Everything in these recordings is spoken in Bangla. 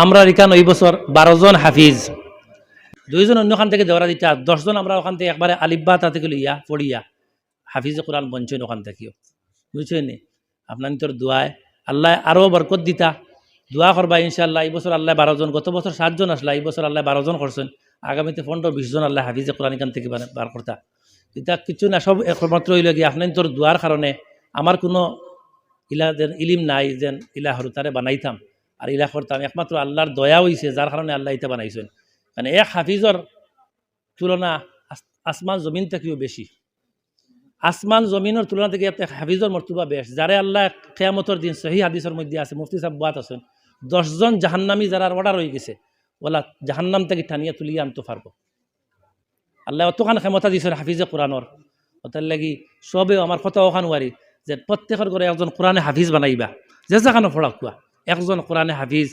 আমরা এখানে এই বছর 12 জন হাফিজ, 2 জন অন্যখান থেকে দেওয়া দিতে, 10 জন আমরা ওখান থেকে একবারে আলিব্বা তা থেকে লইয়া পড়িয়া হাফিজে কোরআন বঞ্চন ওখান থেকেও, বুঝছেন নি? আপনার তোর দোয়ায় আল্লাহ আরও বরকত দিতা, দোয়া করবা ইনশাআল্লাহ। এই বছর আল্লাহ 12 জন, গত বছর 7 জন আসলা, এই বছর আল্লাহ 12 জন করছেন, আগামীতে 15-20 জন আল্লাহ হাফিজে কোরআন এখান থেকে বার করতা। এটা কিছু না, সব একমাত্র হইল গিয়ে আপনার তোর দোয়ার কারণে। আমার কোনো ইলিম নাই যেন ইলা হরতারে বানাইতাম আর ইলা করতাম, একমাত্র আল্লাহর দয়া হইছে, যার কারণে আল্লাহ এটা বানাইছেন। মানে এক হাফিজর তুলনা আসমান জমিন থেকেও বেশি, আসমান জমিনের তুলনা থেকে হাফিজর মর্তবা বেশ। যারে আল্লাহ কিয়ামতের দিন সহি হাদিসের মধ্যে আছে, মুফতি সাহেব বাত আছেন, 10 জন জাহান্নামী যারা অর্ডার হয়ে গেছে ওলা জাহান্নাম থেকে টানিয়া তুলিয়া আনতে পারবো। আল্লাহ অতখান ক্ষমতা দিয়েছেন হাফিজে কোরআনর। ওটার লাগি সবেও আমার কথা ওখান ওয়ারি যে প্রত্যেকের করে একজন কোরআনে হাফিজ বানাইবা, যে যেখানে ফড়াক কুয়া একজন কোরআনে হাফিজ।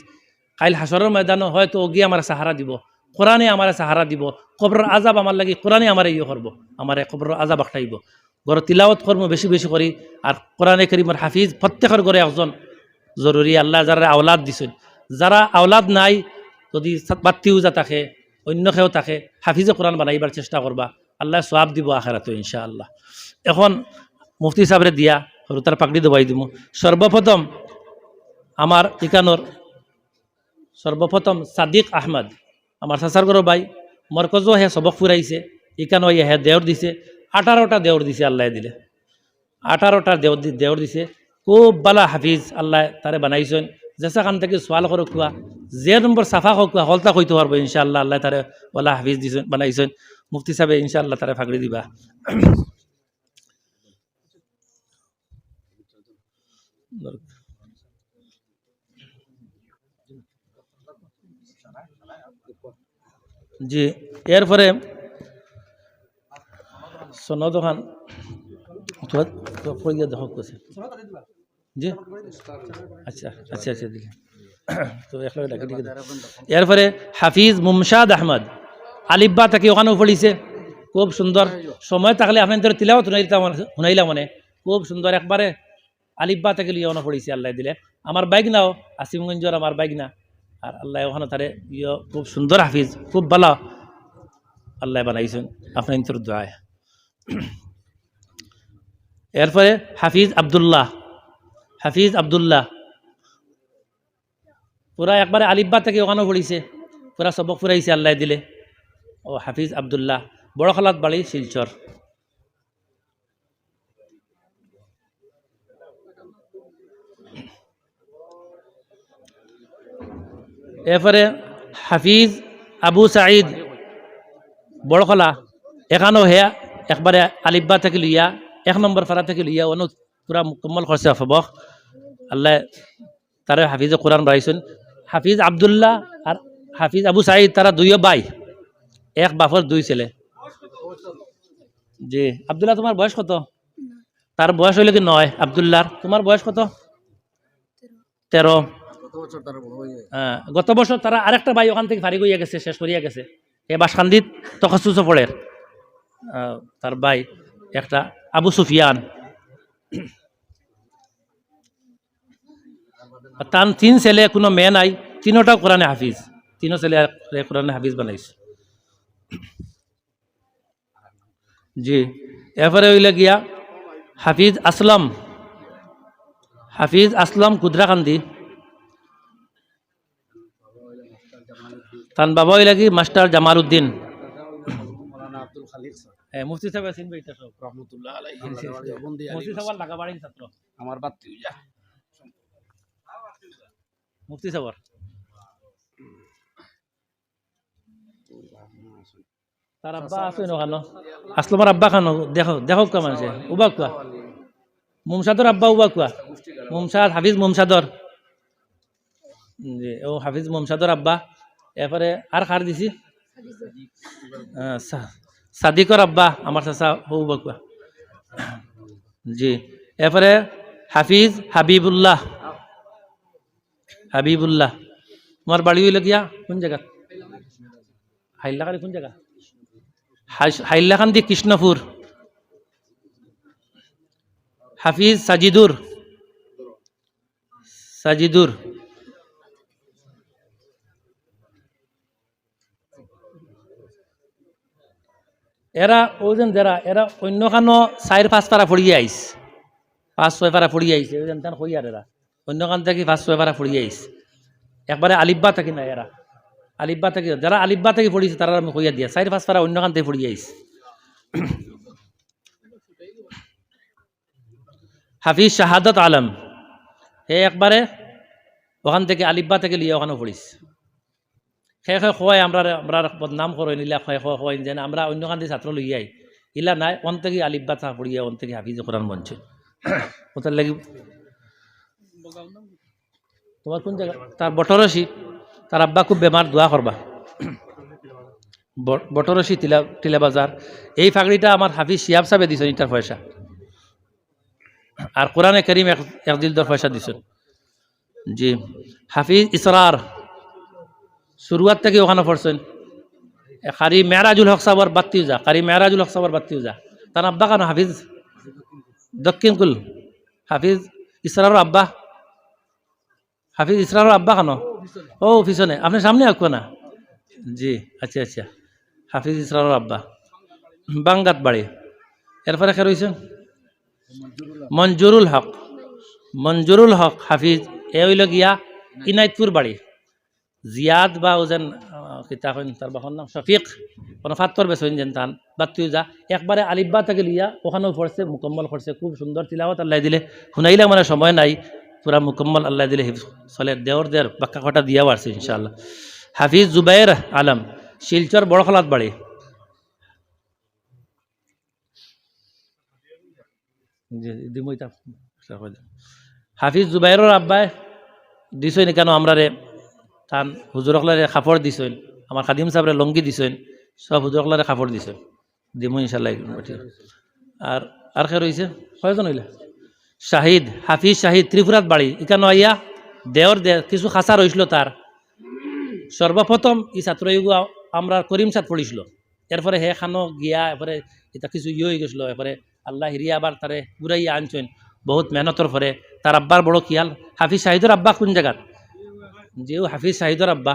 কাইল হাসরের ময়দানও হয়তো ওগি আমার সাহারা দিব, কোরআনে আমার সাহারা দিব। কবরের আজাব আমার লাগি কোরআনে আমার ইয়ে করবো, আমার কবরের আজাব আখটাইব। ঘর তিলাওয়াত কর্ম বেশি বেশি করি। আর কোরআনে কারীমের হাফিজ প্রত্যেকের করে একজন জরুরি। আল্লাহ যারা আওলাদ দিছেন, যারা আওলাদ নাই, যদি বাত্তিও যা থাকে অন্য কেউ থাকে, হাফিজে কোরআন বানাইবার চেষ্টা করবা, আল্লাহ সওয়াব দিব আখিরাতে ইনশাআল্লাহ। এখন মুফতি সাহেবরে দিয়া তার পাকড়ি দেবাই দিব। সর্বপ্রথম আমার ইকানোর সাদিক আহমদ, আমার চাচার গরো ভাই, মরকজও হে সবক ফুরাইছে, ইকানো হে দেওর দিছে, 18টা দেওর দিছে আল্লাহ দিলে, 18টা দেওর দিছে। খুব বালা হাফিজ আল্লাহ তারে বানাইছেন। যেসা খান থেকে সোয়াল করো খুয়া, যে নম্বর সাফা হোক হলতা কইতে পারবো ইনশাআল্লাহ। আল্লাহ তারে বালা হাফিজ দিছেন, বানাইছেন। মুফতি সাহেব ইনশাআল্লাহ তারে ফাগড়ি দিবা। জি, এরপরে সনদ খান দেখো জি, আচ্ছা আচ্ছা আচ্ছা দিলে তো এরপরে হাফিজ মুমশাদ আহমদ আলিব্বা থেকে ওখানেও পড়িছে, খুব সুন্দর। সময় থাকলে আপনাদের তিলাওয়াত শুনাইলাম, মানে খুব সুন্দর একবারে আলিব্বা থেকে লিয়ে ওখানে পড়িছে আল্লাহ দিলে। আমার বাইক নাও আসিমগঞ্জর, আমার বাইক না, আর আল্লাহ ওখানে তারে খুব সুন্দর হাফিজ, খুব ভালো আল্লাহ বানাইছেন আপনার দোয়ায়। এরপরে হাফিজ আবদুল্লাহ পুরা একবারে আলিব্বা থেকে ওখানেও পড়িছে, পুরা সবক ফুরাইছে আল্লাহ দিলে। ও হাফিজ আবদুল্লাহ, বড় খালাত বাড়ি শিলচর। এরপরে হাফিজ আবু সাঈদ বড়খলা, এখানেও হেয়া একবারে আলিব্বা থেকে লইয়া 1 নম্বর ফারা থেকে লইয়া অন্য পুরা মুকম্মল করছে সবক। আল্লাহ তারা হাফিজে কোরআন বাড়াইছেন। হাফিজ আবদুল্লাহ আর হাফিজ আবু সাঈদ তারা 2 ভাই, এক বাপর 2 ছেলে। জি, আবদুল্লাহ তোমার বয়স কত? তার বয়স হইল কি 9। আবদুল্লাহর তোমার বয়স কত? 13। গত বছর তারা আরেকটা ভাই ওখান থেকে ফারিগ হইয়া গেছে, শেষ করিয়া গেছে। এ বাসখান্দিত তখাসুস পড়ের তার ভাই একটা আবু সুফিয়ান। তার 3 ছেলে, কোনো মেয়ে নাই, 3টাও কোরআনে হাফিজ, 3 ছেলে কোরআনে হাফিজ বানাইছে। জি, এরপরে হইলে গিয়া হাফিজ আসলাম কুদ্রাকান্দি, তার বাবা হইলে কি মাস্টার জামাল উদ্দিন। মুফতি সাহেব আছেন ভাইটা সব রহমতুল্লাহ আলাইহি, মুফতি সাহেব লাগাবাড়ির ছাত্র, আমার বাতি যা মুফতি সাহেব তার আব্বা আছে ওখানে, আসলামের আব্বা খানো দেখো কা মানুষে উবা কুয়া, মুমসাদর আব্বা উবা কুয়া, মুমসাদ হাফিজ মুমসাদর, ও হাফিজ মুমসাদর আব্বা। এরপরে আর খার দিছি সাদিকর আব্বা আমার চাচা উবা কুয়া। জি, এরপরে হাফিজ হাবিবুল্লাহ, তোমার বাড়ি হইল গিয়া কোন জায়গা? হাইলাকান্দি। কোন জায়গা? হাইলাকান্দি কৃষ্ণপুর। হাফিজ সাজিদুর এরা ওজন যারা এরা অন্য কানো 4-5 পারা ফুড়িয়ে আইস, 5-6 পারা ফুড়িয়ে আইছে ওজন তান কই আর এরা অন্য কান থেকে 5-6 পারা ফুড়িয়ে আইস একবারে আলিব্বা থাকি না এরা আলিব্বা থেকে যারা আলিব্বা থেকে পড়িয়েছে তারা আমি কইয়া দিয়া 4-5 পারা অন্য কান থেকে ফুড়িয়ে আইস। হাফিজ শাহাদাত আলম হে একবারে ওখান থেকে আলিব্বা থেকে লিয়ে ওখানে পড়িস খে খে খোয়াই আমরা বদনাম করো নিলা খে খোয়াই যেন আমরা অন্য কান্দি ছাত্র লইয়াই ইলা নাই অন থেকে আলিব্বা থা পড়িয়া অন থেকে হাফিজ কোরআন বনছে ওটার লাগি তোমার কোন জায়গা তার বটরসি তার আব্বা খুব বেমার দোয়া করবা বটরসি টিলা বাজার এই ফাগড়িটা আমার হাফিজ শিয়াব সাহেব দিছেন ইটার পয়সা আর কোরআনে করিম এক জিলদর পয়সা দিছেন জি। হাফিজ ইসরার শুরুয়াত থেকে ওখানে পড়ছেন কারি মেরাজুল হক সাবর বাত্তিও যা কারি মেরাজুল হক সাবর বাত্তিও যা তার আব্বা কেন হাফিজ দক্ষিণ কুল হাফিজ ইসরার আব্বা হাফিজ ইসরার আব্বা কেন ও পিছনে আপনি সামনে আসবো না জি আচ্ছা আচ্ছা হাফিজ ইসরার আব্বা বাঙ্গাত বাড়ি এরপরে কে রয়েছেন মঞ্জুরুল হক হাফিজ এ হইল গিয়া ইনাইতপুর বাড়ি জিয়াদ বা ওজেন কিতাখন তার বাবার নাম শফিক কোনো ফাত্তর বেসইন যেন তান বাত্তিও যা একবারে আলিব্বা থেকে লিয়া ওখানেও পড়ছে মুকম্মল করছে খুব সুন্দর তিলাওয়াত আল্লাহ দিলে শুনাইলে মানে সময় নাই পুরা মুকম্মল আল্লাহ দিলে চলে দেওর বাক্কা কটা দিয়াও আসছে ইনশাআল্লাহ। হাফিজ জুবাইর আলম শিলচর বড়খলাত বাড়ি হাফিজ জুবাইরের আব্বাই দিছই কেন আমরা রে তান হুজুরকলারে কাপড় দিছেন আমার খাদিম সাহেবরে লঙ্গি দিছেন সব হুজুরকলারে কাপড় দিছেন দিমু ইনশাল্লাহ। আর কে রয়েছে কয়জন হইলা শাহিদ হাফিজ শাহিদ ত্রিপুরাত বাড়ি ইকানো আইয়া দেওর কিছু খাঁচা রইছিল তার সর্বপ্রথম ই ছাত্র আমরা করিম সাত পড়িছিল এরপরে হে খানো গিয়া এরপরে এটা কিছু হয়ে গেছিল এরপরে আল্লাহ হিরিয়া আবার তারে ঘুরাইয়া আনছেন বহুত মেহনতর পরে তার আব্বার বড় খেয়াল হাফিজ শাহিদর আব্বা কোন জায়গাত যেও হাফিজ শাহিদর আব্বা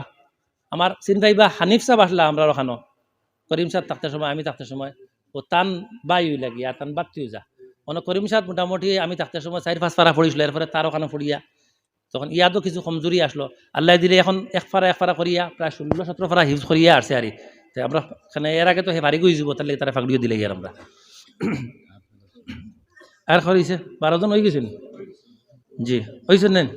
আমার চিন্তাইবা হানিফ সাহেব আসলা আমরা ওখানো করিম সাহেব থাকতে সময় আমি থাকতে সময় ও টান বাই লাগিয়া টান বাত্তিও যা মানে করিম সাহেব মোটামুটি আমি থাকতে সময় 4-5 পারা পড়িছিল এরপরে তার ওখানে পড়িয়া তখন ইয়াদও কিছু কমজোরি আসলো আল্লাহ দিলে এখন এক পারা করিয়া প্রায় 16-17 পারা হিফজ করিয়া আসছে আর আমরা এখানে এর আগে তো হে বাড়ি গই যাব তার লাগে তারা ফাগড়িও দিলে গিয়ে আমরা আর করিছে 12 জন হয়ে গেছেন জি হয়েছেন নেন